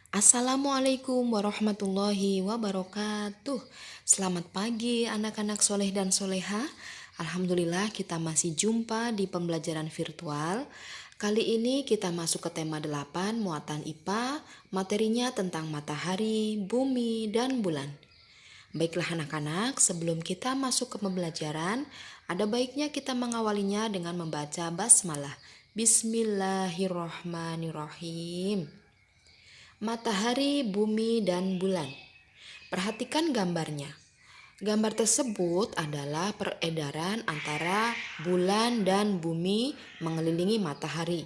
Assalamualaikum warahmatullahi wabarakatuh. Selamat pagi anak-anak soleh dan soleha. Alhamdulillah kita masih jumpa di pembelajaran virtual. Kali ini kita masuk ke tema 8 muatan IPA. Materinya tentang matahari, bumi, dan bulan. Baiklah anak-anak, sebelum kita masuk ke pembelajaran, ada baiknya kita mengawalinya dengan membaca basmalah. Bismillahirrahmanirrahim. Matahari, bumi, dan bulan. Perhatikan gambarnya. Gambar tersebut adalah peredaran antara bulan dan bumi mengelilingi matahari.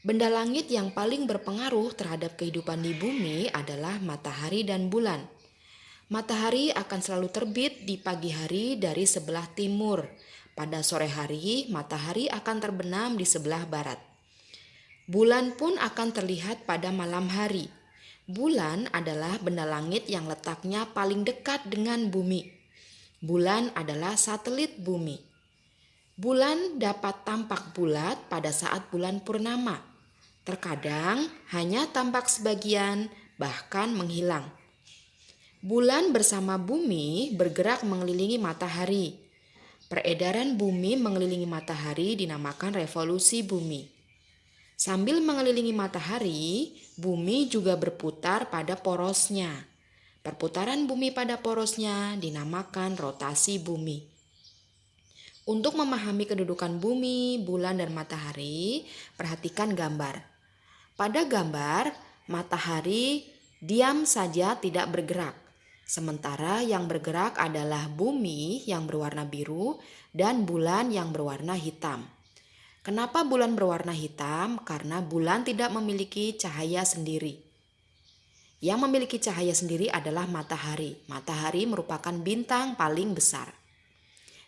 Benda langit yang paling berpengaruh terhadap kehidupan di bumi adalah matahari dan bulan. Matahari akan selalu terbit di pagi hari dari sebelah timur. Pada sore hari, matahari akan terbenam di sebelah barat. Bulan pun akan terlihat pada malam hari. Bulan adalah benda langit yang letaknya paling dekat dengan bumi. Bulan adalah satelit bumi. Bulan dapat tampak bulat pada saat bulan purnama. Terkadang hanya tampak sebagian, bahkan menghilang. Bulan bersama bumi bergerak mengelilingi matahari. Peredaran bumi mengelilingi matahari dinamakan revolusi bumi. Sambil mengelilingi matahari, bumi juga berputar pada porosnya. Perputaran bumi pada porosnya dinamakan rotasi bumi. Untuk memahami kedudukan bumi, bulan, dan matahari, perhatikan gambar. Pada gambar, matahari diam saja tidak bergerak. Sementara yang bergerak adalah bumi yang berwarna biru dan bulan yang berwarna hitam. Kenapa bulan berwarna hitam? Karena bulan tidak memiliki cahaya sendiri. Yang memiliki cahaya sendiri adalah matahari. Matahari merupakan bintang paling besar.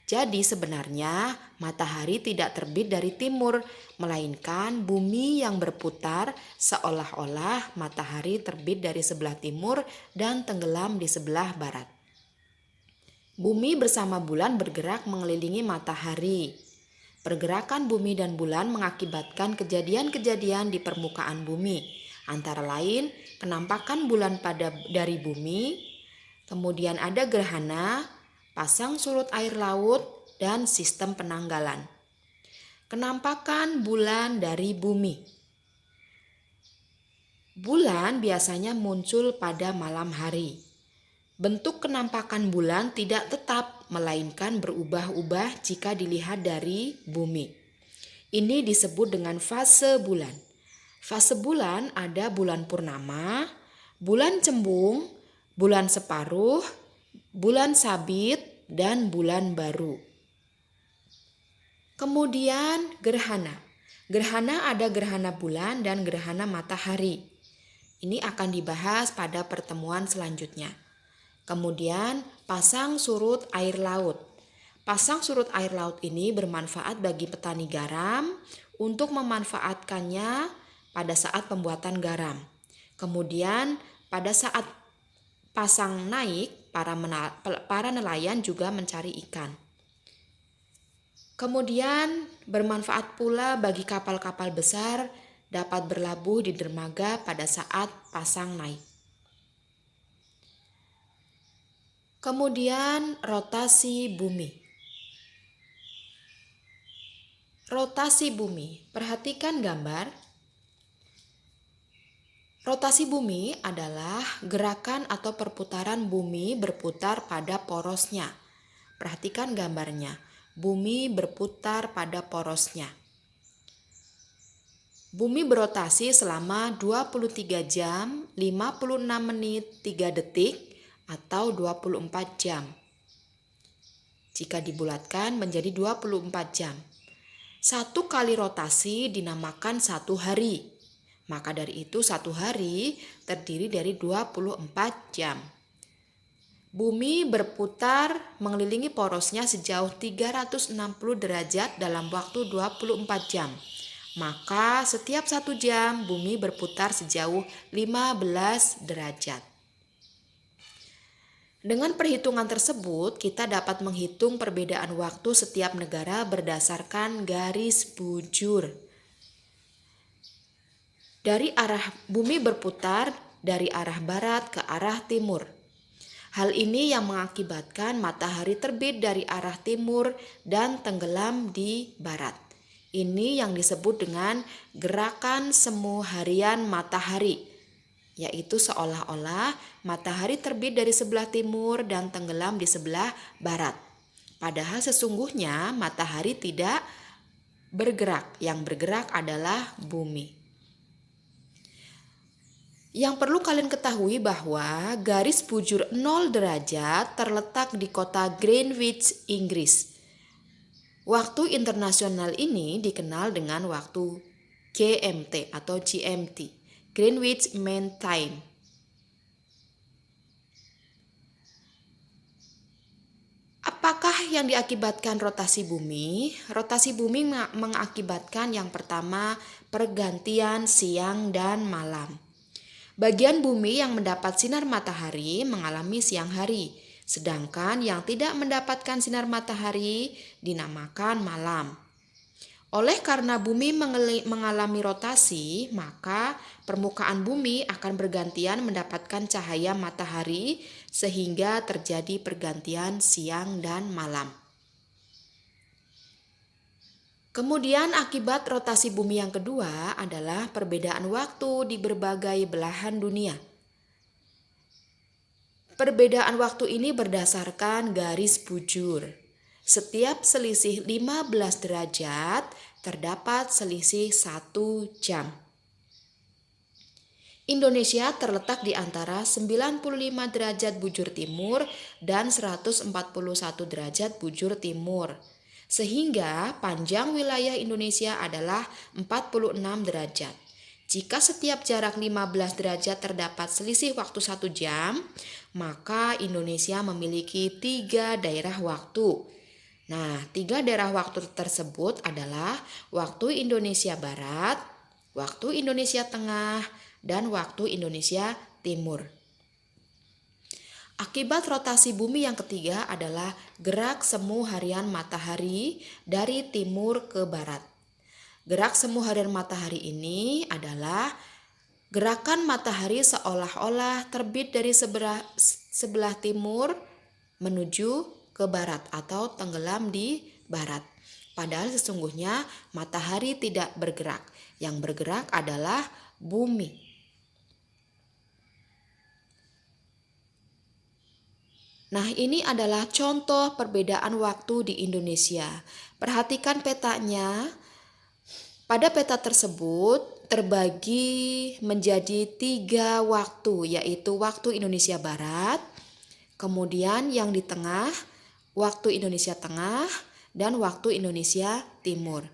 Jadi sebenarnya matahari tidak terbit dari timur, melainkan bumi yang berputar seolah-olah matahari terbit dari sebelah timur dan tenggelam di sebelah barat. Bumi bersama bulan bergerak mengelilingi matahari. Pergerakan bumi dan bulan mengakibatkan kejadian-kejadian di permukaan bumi, antara lain penampakan bulan dari bumi, kemudian ada gerhana, pasang surut air laut, dan sistem penanggalan. Kenampakan bulan dari bumi. Bulan biasanya muncul pada malam hari. Bentuk kenampakan bulan tidak tetap, melainkan berubah-ubah jika dilihat dari bumi. Ini disebut dengan fase bulan. Fase bulan ada bulan purnama, bulan cembung, bulan separuh, bulan sabit, dan bulan baru. Kemudian gerhana. Gerhana ada gerhana bulan dan gerhana matahari. Ini akan dibahas pada pertemuan selanjutnya. Kemudian pasang surut air laut. Pasang surut air laut ini bermanfaat bagi petani garam untuk memanfaatkannya pada saat pembuatan garam. Kemudian pada saat pasang naik, para nelayan juga mencari ikan. Kemudian bermanfaat pula bagi kapal-kapal besar dapat berlabuh di dermaga pada saat pasang naik. Kemudian rotasi bumi. Rotasi bumi, perhatikan gambar. Rotasi bumi adalah gerakan atau perputaran bumi berputar pada porosnya. Perhatikan gambarnya, bumi berputar pada porosnya. Bumi berotasi selama 23 jam, 56 menit, 3 detik, atau 24 jam. Jika dibulatkan menjadi 24 jam. Satu kali rotasi dinamakan satu hari. Maka dari itu satu hari terdiri dari 24 jam. Bumi berputar mengelilingi porosnya sejauh 360 derajat dalam waktu 24 jam. Maka setiap 1 jam bumi berputar sejauh 15 derajat. Dengan perhitungan tersebut, kita dapat menghitung perbedaan waktu setiap negara berdasarkan garis bujur. Dari arah bumi berputar dari arah barat ke arah timur. Hal ini yang mengakibatkan matahari terbit dari arah timur dan tenggelam di barat. Ini yang disebut dengan gerakan semu harian matahari, yaitu seolah-olah matahari terbit dari sebelah timur dan tenggelam di sebelah barat. Padahal sesungguhnya matahari tidak bergerak, yang bergerak adalah bumi. Yang perlu kalian ketahui bahwa garis bujur 0 derajat terletak di kota Greenwich, Inggris. Waktu internasional ini dikenal dengan waktu GMT atau GMT, Greenwich Mean Time. Apakah yang diakibatkan rotasi bumi? Rotasi bumi mengakibatkan yang pertama pergantian siang dan malam. Bagian bumi yang mendapat sinar matahari mengalami siang hari, sedangkan yang tidak mendapatkan sinar matahari dinamakan malam. Oleh karena bumi mengalami rotasi, maka permukaan bumi akan bergantian mendapatkan cahaya matahari sehingga terjadi pergantian siang dan malam. Kemudian akibat rotasi bumi yang kedua adalah perbedaan waktu di berbagai belahan dunia. Perbedaan waktu ini berdasarkan garis bujur. Setiap selisih 15 derajat terdapat selisih 1 jam. Indonesia terletak di antara 95 derajat bujur timur dan 141 derajat bujur timur. Sehingga panjang wilayah Indonesia adalah 46 derajat. Jika setiap jarak 15 derajat terdapat selisih waktu 1 jam, maka Indonesia memiliki 3 daerah waktu. Nah, 3 daerah waktu tersebut adalah waktu Indonesia Barat, waktu Indonesia Tengah, dan waktu Indonesia Timur. Akibat rotasi bumi yang ketiga adalah gerak semu harian matahari dari timur ke barat. Gerak semu harian matahari ini adalah gerakan matahari seolah-olah terbit dari sebelah timur menuju ke barat atau tenggelam di barat. Padahal sesungguhnya matahari tidak bergerak. Yang bergerak adalah bumi. Nah, ini adalah contoh perbedaan waktu di Indonesia. Perhatikan petanya. Pada peta tersebut terbagi menjadi 3 waktu, yaitu waktu Indonesia Barat, kemudian yang di tengah, waktu Indonesia Tengah, dan waktu Indonesia Timur.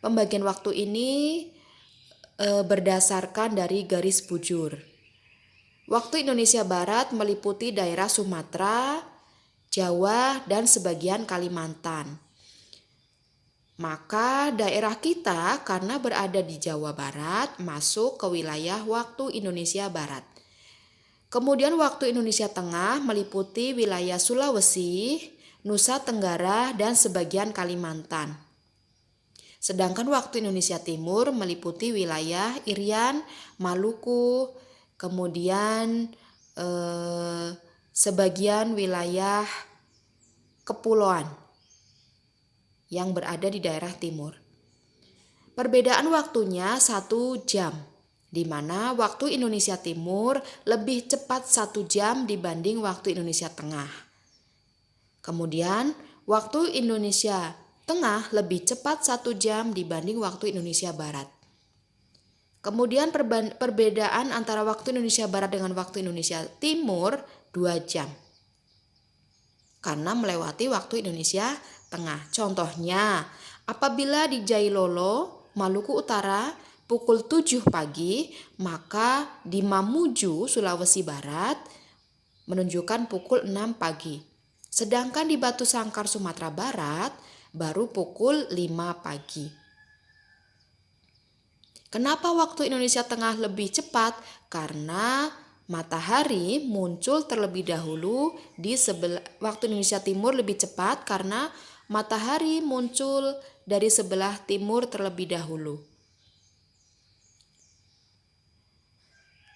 Pembagian waktu ini berdasarkan dari garis bujur. Waktu Indonesia Barat meliputi daerah Sumatera, Jawa, dan sebagian Kalimantan. Maka daerah kita karena berada di Jawa Barat masuk ke wilayah waktu Indonesia Barat. Kemudian waktu Indonesia Tengah meliputi wilayah Sulawesi, Nusa Tenggara, dan sebagian Kalimantan. Sedangkan waktu Indonesia Timur meliputi wilayah Irian, Maluku, kemudian sebagian wilayah kepulauan yang berada di daerah timur. Perbedaan waktunya 1 jam, di mana waktu Indonesia Timur lebih cepat 1 jam dibanding waktu Indonesia Tengah. Kemudian waktu Indonesia Tengah lebih cepat 1 jam dibanding waktu Indonesia Barat. Kemudian perbedaan antara waktu Indonesia Barat dengan waktu Indonesia Timur 2 jam. Karena melewati waktu Indonesia Tengah. Contohnya, apabila di Jailolo, Maluku Utara pukul 7 pagi, maka di Mamuju, Sulawesi Barat menunjukkan pukul 6 pagi. Sedangkan di Batu Sangkar, Sumatera Barat baru pukul 5 pagi. Kenapa waktu Indonesia Tengah lebih cepat? Karena matahari muncul terlebih dahulu di waktu Indonesia Timur lebih cepat karena matahari muncul dari sebelah timur terlebih dahulu.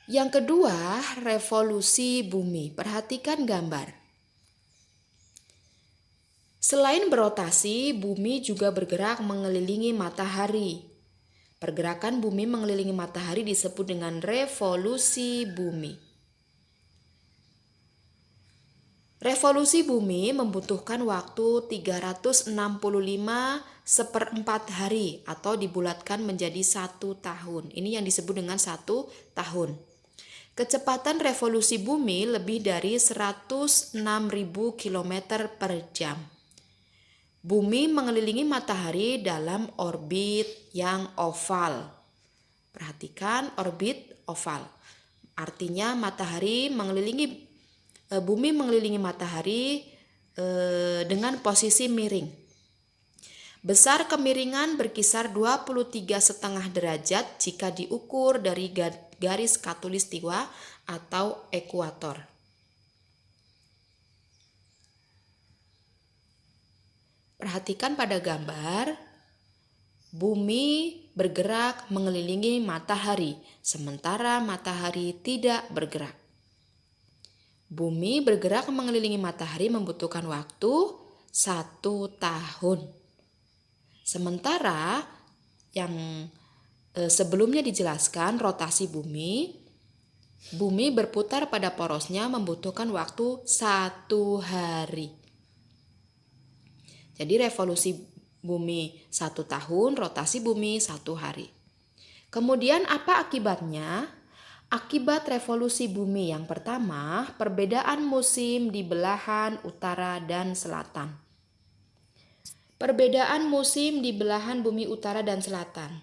Yang kedua, revolusi bumi. Perhatikan gambar. Selain berotasi, bumi juga bergerak mengelilingi matahari. Pergerakan bumi mengelilingi matahari disebut dengan revolusi bumi. Revolusi bumi membutuhkan waktu 365 hari atau dibulatkan menjadi 1 tahun. Ini yang disebut dengan 1 tahun. Kecepatan revolusi bumi lebih dari 106.000 km per jam. Bumi mengelilingi matahari dalam orbit yang oval. Perhatikan orbit oval. Artinya bumi mengelilingi matahari dengan posisi miring. Besar kemiringan berkisar 23,5 derajat jika diukur dari garis khatulistiwa atau ekuator. Perhatikan pada gambar, bumi bergerak mengelilingi matahari, sementara matahari tidak bergerak. Bumi bergerak mengelilingi matahari membutuhkan waktu 1 tahun. Sementara yang sebelumnya dijelaskan rotasi bumi berputar pada porosnya membutuhkan waktu 1 hari. Jadi revolusi bumi 1 tahun, rotasi bumi 1 hari. Kemudian apa akibatnya? Akibat revolusi bumi yang pertama, perbedaan musim di belahan utara dan selatan. Perbedaan musim di belahan bumi utara dan selatan.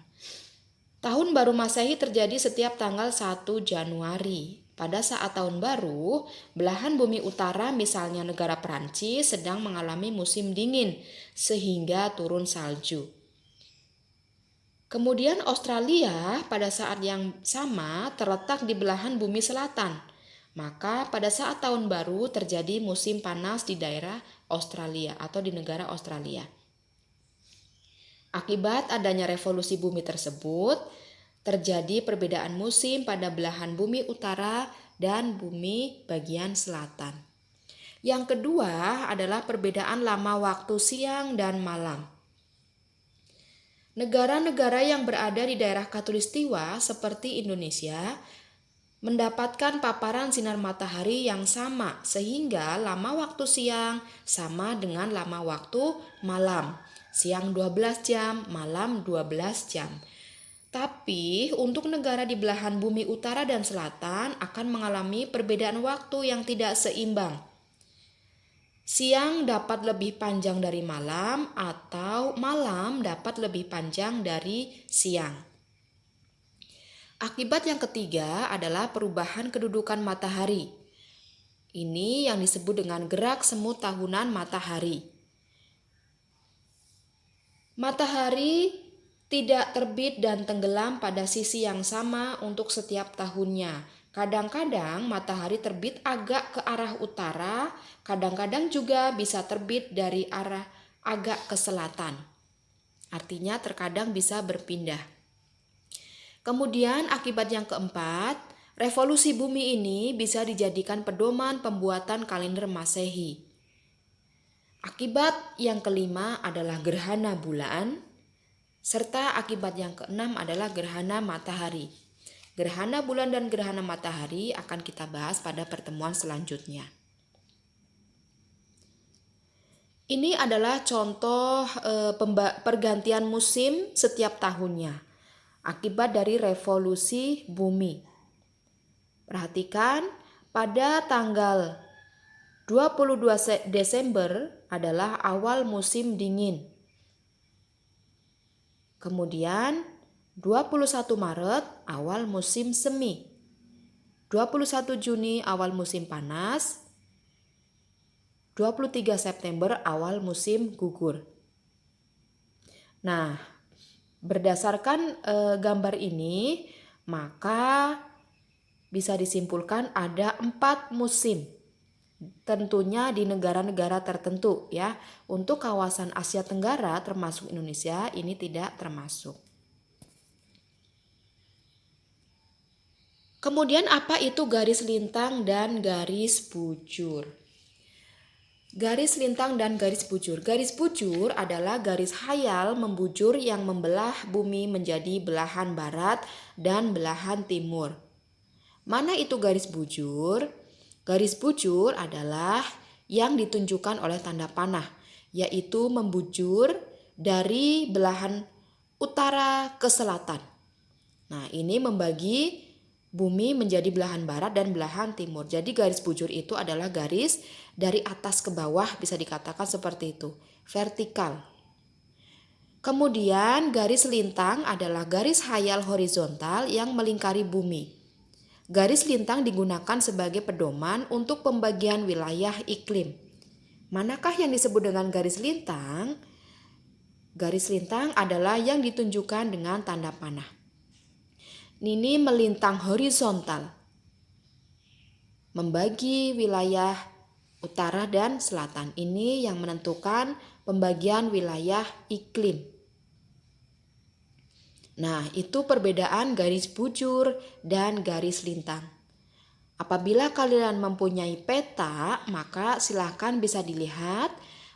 Tahun baru Masehi terjadi setiap tanggal 1 Januari. Pada saat tahun baru, belahan bumi utara misalnya negara Perancis sedang mengalami musim dingin sehingga turun salju. Kemudian Australia pada saat yang sama terletak di belahan bumi selatan. Maka pada saat tahun baru terjadi musim panas di daerah Australia atau di negara Australia. Akibat adanya revolusi bumi tersebut, terjadi perbedaan musim pada belahan bumi utara dan bumi bagian selatan. Yang kedua adalah perbedaan lama waktu siang dan malam. Negara-negara yang berada di daerah khatulistiwa seperti Indonesia mendapatkan paparan sinar matahari yang sama sehingga lama waktu siang sama dengan lama waktu malam. Siang 12 jam, malam 12 jam. Tapi untuk negara di belahan bumi utara dan selatan akan mengalami perbedaan waktu yang tidak seimbang. Siang dapat lebih panjang dari malam atau malam dapat lebih panjang dari siang. Akibat yang ketiga adalah perubahan kedudukan matahari. Ini yang disebut dengan gerak semu tahunan matahari. Matahari tidak terbit dan tenggelam pada sisi yang sama untuk setiap tahunnya. Kadang-kadang matahari terbit agak ke arah utara, kadang-kadang juga bisa terbit dari arah agak ke selatan. Artinya terkadang bisa berpindah. Kemudian akibat yang keempat, revolusi bumi ini bisa dijadikan pedoman pembuatan kalender Masehi. Akibat yang kelima adalah gerhana bulan, serta akibat yang keenam adalah gerhana matahari. Gerhana bulan dan gerhana matahari akan kita bahas pada pertemuan selanjutnya. Ini adalah contoh pergantian musim setiap tahunnya akibat dari revolusi bumi. Perhatikan, pada tanggal 22 Desember adalah awal musim dingin. Kemudian 21 Maret awal musim semi. 21 Juni awal musim panas. 23 September awal musim gugur. Nah, berdasarkan gambar ini, maka bisa disimpulkan ada 4 musim. Tentunya di negara-negara tertentu ya. Untuk kawasan Asia Tenggara termasuk Indonesia ini tidak termasuk. Kemudian apa itu garis lintang dan garis bujur? Garis lintang dan garis bujur. Garis bujur adalah garis khayal membujur yang membelah bumi menjadi belahan barat dan belahan timur. Mana itu garis bujur? Garis bujur adalah yang ditunjukkan oleh tanda panah, yaitu membujur dari belahan utara ke selatan. Nah, ini membagi bumi menjadi belahan barat dan belahan timur. Jadi garis bujur itu adalah garis dari atas ke bawah, bisa dikatakan seperti itu, vertikal. Kemudian garis lintang adalah garis khayal horizontal yang melingkari bumi. Garis lintang digunakan sebagai pedoman untuk pembagian wilayah iklim. Manakah yang disebut dengan garis lintang? Garis lintang adalah yang ditunjukkan dengan tanda panah. Ini melintang horizontal, membagi wilayah utara dan selatan. Ini yang menentukan pembagian wilayah iklim. Nah, itu perbedaan garis bujur dan garis lintang. Apabila kalian mempunyai peta, maka silakan bisa dilihat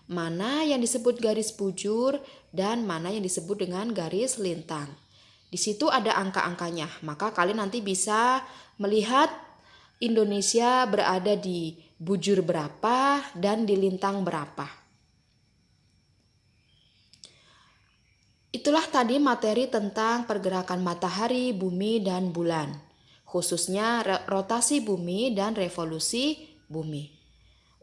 mana yang disebut garis bujur dan mana yang disebut dengan garis lintang. Di situ ada angka-angkanya, maka kalian nanti bisa melihat Indonesia berada di bujur berapa dan di lintang berapa. Itulah tadi materi tentang pergerakan matahari, bumi, dan bulan, khususnya rotasi bumi dan revolusi bumi.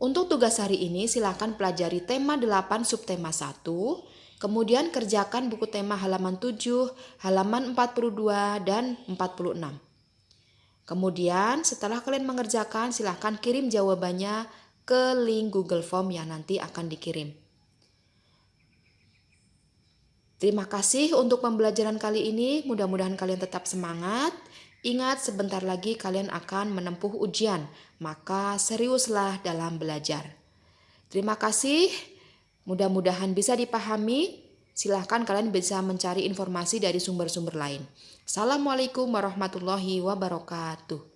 Untuk tugas hari ini silakan pelajari tema 8 subtema 1, kemudian kerjakan buku tema halaman 7, halaman 42 dan 46. Kemudian setelah kalian mengerjakan silakan kirim jawabannya ke link Google Form yang nanti akan dikirim. Terima kasih untuk pembelajaran kali ini, mudah-mudahan kalian tetap semangat. Ingat, sebentar lagi kalian akan menempuh ujian, maka seriuslah dalam belajar. Terima kasih, mudah-mudahan bisa dipahami. Silahkan kalian bisa mencari informasi dari sumber-sumber lain. Assalamualaikum warahmatullahi wabarakatuh.